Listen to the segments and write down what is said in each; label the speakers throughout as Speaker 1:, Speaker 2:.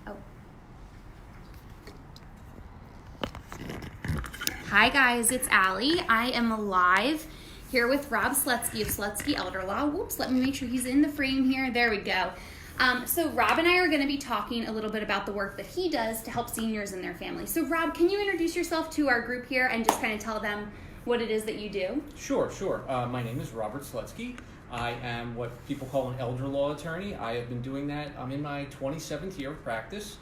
Speaker 1: Oh. Hi guys, it's Allie. I am live here with Rob Slutsky of Slutsky Elder Law. Whoops, let me make sure he's in the frame here. There we go. So Rob and I are going to be talking a little bit about the work that he does to help seniors and their families. So Rob, can you introduce yourself to our group here and just kind of tell them what it is that you do?
Speaker 2: Sure. My name is Robert Slutsky. I am what people call an elder law attorney. I have been doing that. I'm in my 27th year of practice.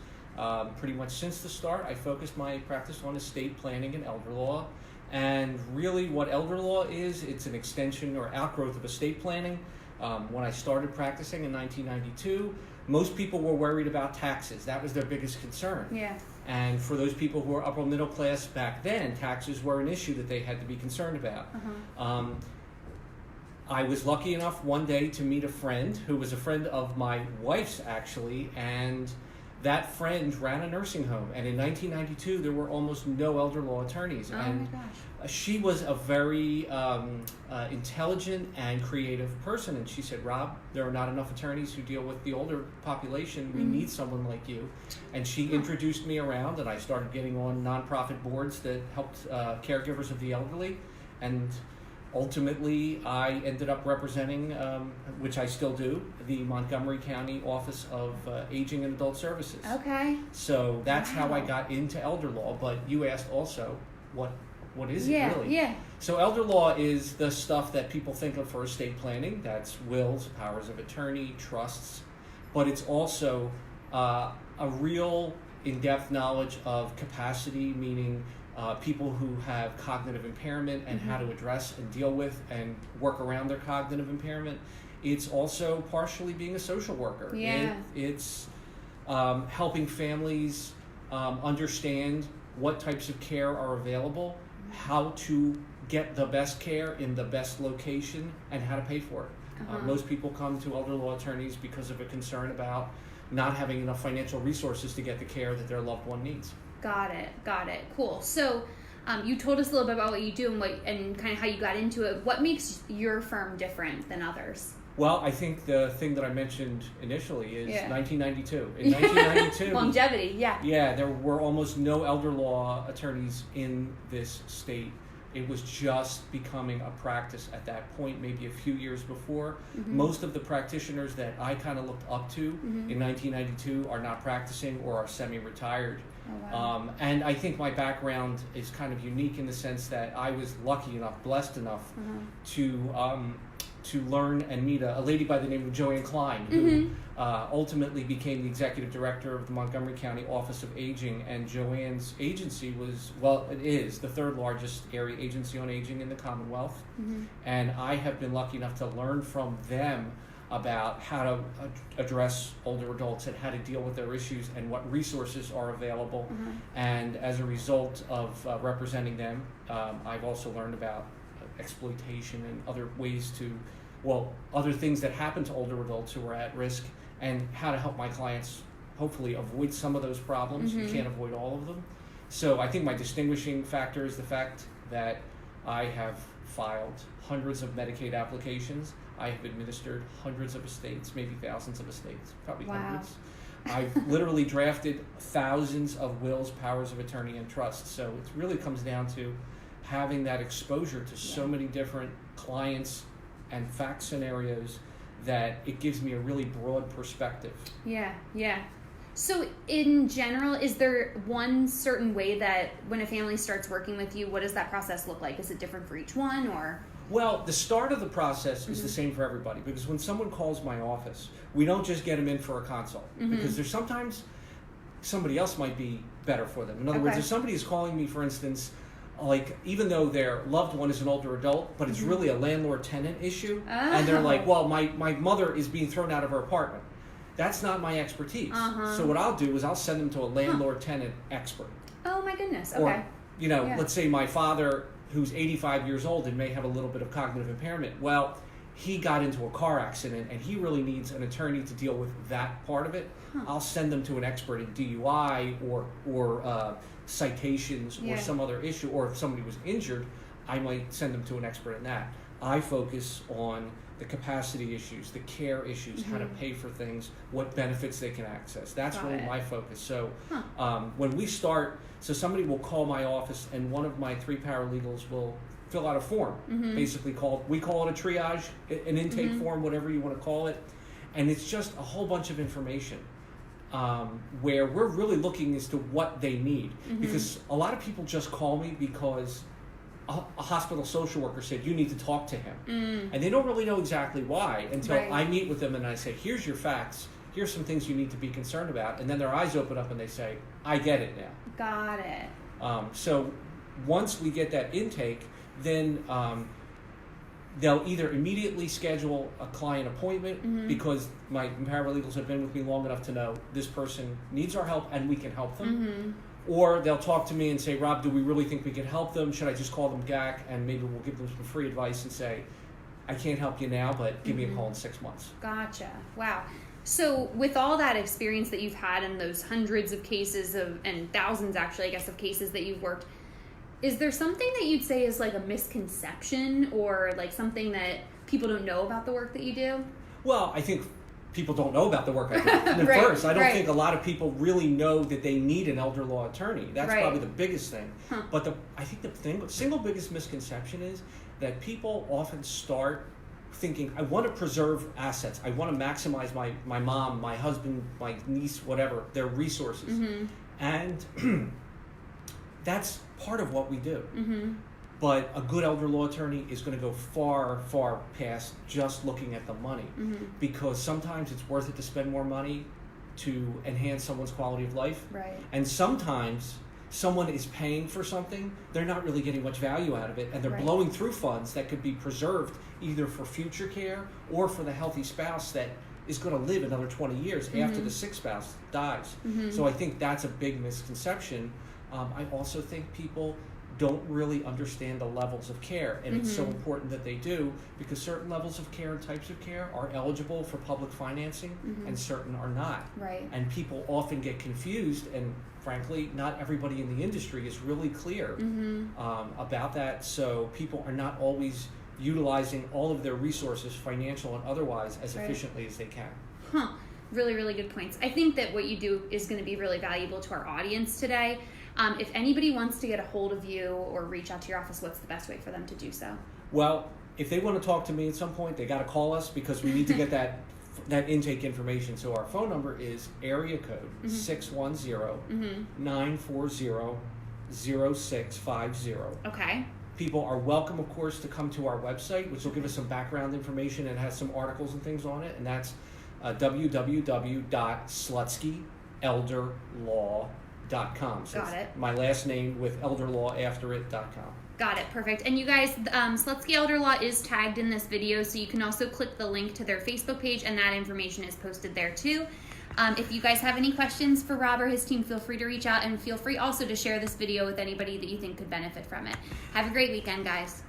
Speaker 2: Pretty much since the start, I focused my practice on estate planning and elder law. And really what elder law is, it's an extension or outgrowth of estate planning. When I started practicing in 1992, most people were worried about taxes. That was their biggest concern.
Speaker 1: Yeah.
Speaker 2: And for those people who were upper middle class back then, taxes were an issue that they had to be concerned about. I was lucky enough one day to meet a friend who was a friend of my wife's actually, and that friend ran a nursing home. And in 1992, there were almost no elder law attorneys.
Speaker 1: Oh
Speaker 2: and
Speaker 1: my gosh.
Speaker 2: She was a very intelligent and creative person. And she said, Rob, there are not enough attorneys who deal with the older population. We need someone like you. And she introduced me around, and I started getting on nonprofit boards that helped caregivers of the elderly. And ultimately, I ended up representing, which I still do, the Montgomery County Office of Aging and Adult Services.
Speaker 1: Okay.
Speaker 2: So that's how I got into elder law. But you asked also, what is it really?
Speaker 1: Yeah.
Speaker 2: So elder law is the stuff that people think of for estate planning. That's wills, powers of attorney, trusts. But it's also a real in-depth knowledge of capacity, meaning people who have cognitive impairment and how to address and deal with and work around their cognitive impairment. It's also partially being a social worker.
Speaker 1: Yeah.
Speaker 2: It's helping families understand what types of care are available, how to get the best care in the best location, and how to pay for it. Most people come to elder law attorneys because of a concern about not having enough financial resources to get the care that their loved one needs.
Speaker 1: Got it. Cool. So you told us a little bit about what you do and kind of how you got into it. What makes your firm different than others?
Speaker 2: Well, I think the thing that I mentioned initially is 1992. In 1992...
Speaker 1: Longevity, yeah.
Speaker 2: Yeah, there were almost no elder law attorneys in this state. It was just becoming a practice at that point, maybe a few years before. Most of the practitioners that I kind of looked up to in 1992 are not practicing or are semi-retired.
Speaker 1: Oh, wow.
Speaker 2: And I think my background is kind of unique in the sense that I was lucky enough, blessed enough to learn and meet a lady by the name of Joanne Klein, who ultimately became the executive director of the Montgomery County Office of Aging. And Joanne's agency it is the third largest area agency on aging in the Commonwealth. And I have been lucky enough to learn from them about how to address older adults and how to deal with their issues and what resources are available. And as a result of representing them, I've also learned about exploitation and other ways other things that happen to older adults who are at risk, and how to help my clients hopefully avoid some of those problems. You can't avoid all of them. So I think my distinguishing factor is the fact that I have filed hundreds of Medicaid applications. I have administered hundreds of estates, maybe thousands of estates, probably hundreds. I've literally drafted thousands of wills, powers of attorney, and trusts. So it really comes down to having that exposure to so many different clients and fact scenarios that it gives me a really broad perspective. Yeah.
Speaker 1: So in general, is there one certain way that when a family starts working with you, what does that process look like? Is it different for each one, or?
Speaker 2: Well, the start of the process is the same for everybody, because when someone calls my office, we don't just get them in for a consult, because there's sometimes somebody else might be better for them. In other words, if somebody is calling me, for instance, like, even though their loved one is an older adult, but it's really a landlord-tenant issue, and they're like, well, my mother is being thrown out of her apartment. That's not my expertise. So what I'll do is I'll send them to a landlord-tenant expert.
Speaker 1: Oh, my goodness. Okay.
Speaker 2: Or, let's say my father, who's 85 years old and may have a little bit of cognitive impairment. Well, he got into a car accident and he really needs an attorney to deal with that part of it. I'll send them to an expert in DUI or citations or some other issue. Or if somebody was injured, I might send them to an expert in that. I focus on the capacity issues, the care issues, how to pay for things, what benefits they can access. That's really my focus. So when we start, so somebody will call my office and one of my 3 paralegals will fill out a form, basically we call it a triage, an intake form, whatever you want to call it. And it's just a whole bunch of information where we're really looking as to what they need. Because a lot of people just call me because a hospital social worker said, you need to talk to him. And they don't really know exactly why until I meet with them and I say, here's your facts. Here's some things you need to be concerned about. And then their eyes open up and they say, I get it now.
Speaker 1: Got it.
Speaker 2: So once we get that intake, then they'll either immediately schedule a client appointment because my paralegals have been with me long enough to know this person needs our help and we can help them. Or they'll talk to me and say, Rob, do we really think we can help them? Should I just call them back and maybe we'll give them some free advice and say, I can't help you now, but give me a call in 6 months.
Speaker 1: Gotcha. Wow. So with all that experience that you've had in those hundreds of cases and thousands actually, I guess, of cases that you've worked, is there something that you'd say is like a misconception or like something that people don't know about the work that you do?
Speaker 2: Well, I think people don't know about the work I do. First, I don't think a lot of people really know that they need an elder law attorney. That's probably the biggest thing. But I think the single biggest misconception is that people often start thinking, I want to preserve assets. I want to maximize my mom, my husband, my niece, whatever, their resources. And that's part of what we do. But a good elder law attorney is going to go far, far past just looking at the money, because sometimes it's worth it to spend more money to enhance someone's quality of life. And sometimes someone is paying for something, they're not really getting much value out of it, and they're blowing through funds that could be preserved either for future care or for the healthy spouse that is going to live another 20 years after the sick spouse dies. So I think that's a big misconception. I also think people don't really understand the levels of care, and it's so important that they do, because certain levels of care and types of care are eligible for public financing and certain are not. And people often get confused, and frankly, not everybody in the industry is really clear about that, so people are not always utilizing all of their resources, financial and otherwise, as efficiently as they can.
Speaker 1: Really, really good points. I think that what you do is going to be really valuable to our audience today. If anybody wants to get a hold of you or reach out to your office, what's the best way for them to do so?
Speaker 2: Well, if they want to talk to me at some point, they got to call us because we need to get that intake information. So our phone number is area code 610-940-0650.
Speaker 1: Okay.
Speaker 2: People are welcome, of course, to come to our website, which will give us some background information and has some articles and things on it, and that's www.slutskyeelderlaw.com. So
Speaker 1: Got it.
Speaker 2: My last name with elder law after it.com.
Speaker 1: Got it. Perfect. And you guys, Slutsky Elder Law is tagged in this video, so you can also click the link to their Facebook page, and that information is posted there too. If you guys have any questions for Rob or his team, feel free to reach out, and feel free also to share this video with anybody that you think could benefit from it. Have a great weekend, guys.